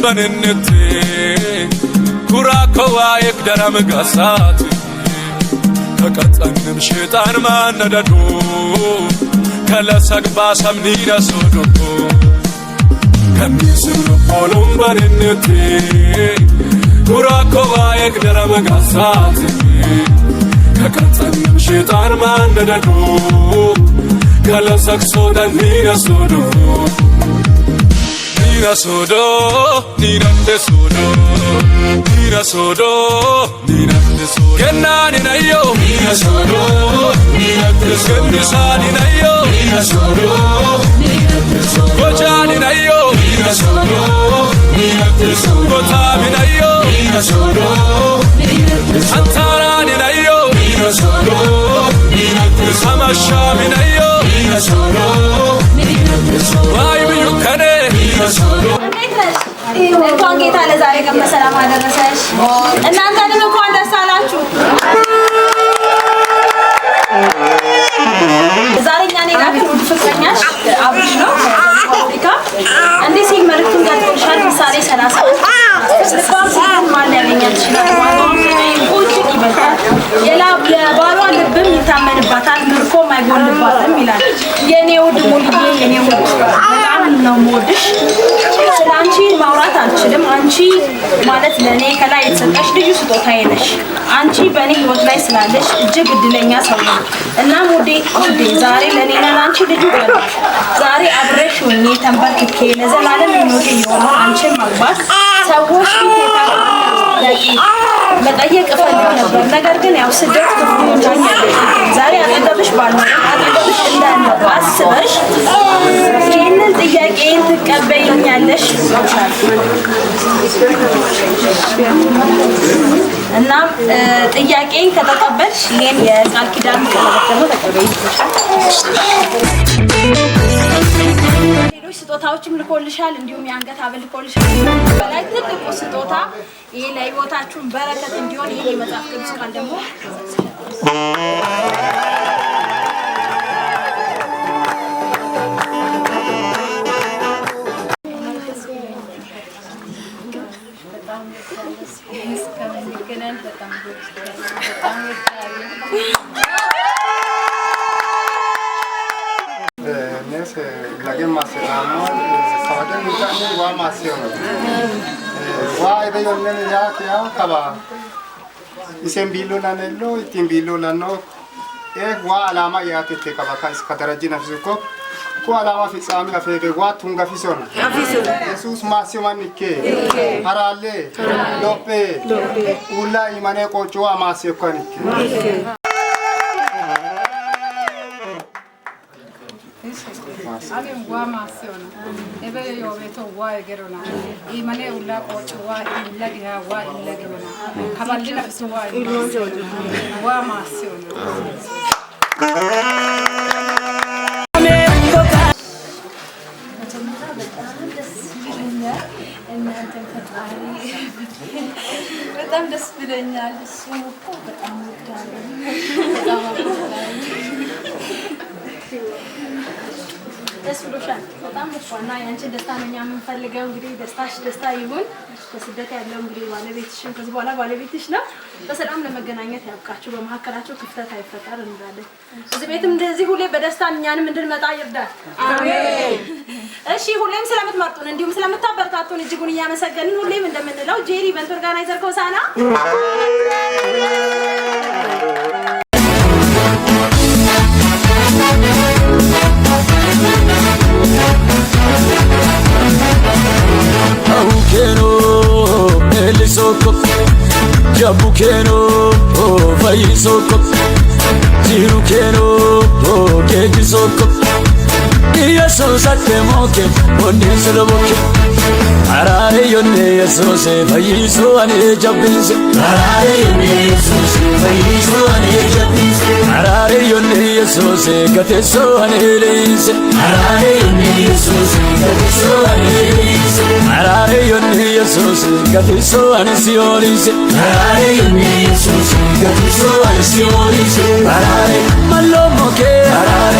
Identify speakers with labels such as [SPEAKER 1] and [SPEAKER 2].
[SPEAKER 1] banennete kurakwa ekdara magasat kaqatsanem shaytan manadadu kala sagba samnira sodo kamisum olum banennete kurakwa ekdara magasat kaqatsanem shaytan manadadu kala sagso danira sodo Nira sodo, nirande sodo, nira sodo, nirande sodo. Kenani na yo, nira sodo, nirande sodo. Kendisani na yo, nira sodo, nirande sodo. Kochani na yo, nira sodo, nirande sodo. Kotami na yo, nira sodo, nirande sodo. Antarani na yo, nira sodo, nirande sodo. Samashami na yo, nira sodo, nirande sodo. Why be you kane? እንኳን ጌታ ለዛሬ ቀን በሰላም አደረሰሽ። እናንተንም እንኳን ደስ አላችሁ። ዛሬ እኛ ነኝ ጋር ወደ ፍቅረኛሽ አብሽ ነው አፍሪካ እንዴ ሲል መልእክቱን ገልጾልሻል። ምሳሌ 30 ስልጣን ሲሆን ማን ያገኛል ይችላል ማለት ነው። ይበልጣል የባሏ ልብም ይታመንባታል ምርኮም አይጎልባትም ይላል። የኔ ውድ ሙልዬ የኔ ውድ በጣም ነው የምወድሽ። ስላንቺ ማውራት አልችልም። አንቺ ማለት ለኔ ከላይ የተሰጠሽ ልዩ ስጦታዬ ነሽ። አንቺ በኔ ህይወት ላይ ስላለሽ እጅግ እድለኛ ሰው ነሽ። እና ሙዴ ዛሬ ለኔ ለአንቺ ልዩ ቀን ዛሬ አብረሽ ሆኜ ተንበርክኬ ለዘላለም ምኞቴ የሆነው አንቺን ማግባት ሰዎች ፊት መጠየቅ እፈልግ ነበር። ነገር ግን ያው ስደት ክፉኛኝ ዛሬ አጠገብሽ ባልሆነ አጠገብሽ እንዳለ አስበሽ ይህንን ጥያቄን ትቀበይኛለሽ። እና ጥያቄን ከተቀበልሽ ይሄን የቃል ኪዳን ቀለበት ደግሞ ተቀበይልሻል። ሌሎች ስጦታዎችም ልኮልሻል። እንዲሁም የአንገት ሐብል ልኮልሻል። በላይ ትልቁ ስጦታ ይሄ ለህይወታችሁን በረከት እንዲሆን ይሄ የመጽሐፍ ቅዱስ ቃል ደግሞ
[SPEAKER 2] lagi masih ramon, sahaja juga ni wah masih orang. Wah itu yang ni ya kaya kaba. Isem bilu nane lo, itim bilu nano. Wah alama ya tete kaba kan sekadar jina fisuko. Ko alama fisami afege wah tunga fisona. Yesus masih manike. Harale, lope, ula imane ko cua masih kanike.
[SPEAKER 3] Abe ngwa masiona ebe yo beto wa egerona imane ulla ko wa illa giha wa illa gerona kaballina bisu wa masiona በጣም ደስ ብለኛል። እሱ እኮ በጣም ደስ ብሎሻል። በጣም ዋና ያንቺ ደስታ ነው የምንፈልገው። እንግዲህ ደስታሽ ደስታ ይሁን። በስደት ያለው እንግዲህ ባለቤትሽን ከዚህ በኋላ ባለቤትሽ ነው። በሰላም ለመገናኘት ያብቃችሁ። በመሀከላችሁ ክፍተት አይፈጠር እንላለን። እዚህ ቤትም እንደዚህ ሁሌ በደስታ እኛንም እንድንመጣ ይርዳል። አሜን። እሺ ሁሌም ስለምትመርጡን እንዲሁም ስለምታበረታቱን እጅጉን እያመሰገንን ሁሌም እንደምንለው ጄሪ ኢቨንት ኦርጋናይዘር ኮሳና
[SPEAKER 4] Jabukeno, Vaisoko, Jirukeno, Kejisoko, Yaso Sakemoke, Onisroke, Arare Yone, Sose, Vaiso, and Ejabis, Arare Yone, Sose, Vaiso, and Ejabis, Arare Yone, Sose, Gateso, and Elis, Arare Yone, Sose, Gateso, and Elis, Arare Yone, Sose, Gateso, and Siolis, Arare Yone, Sose, Gateso, and Siolis, Arare Malomoke, Arare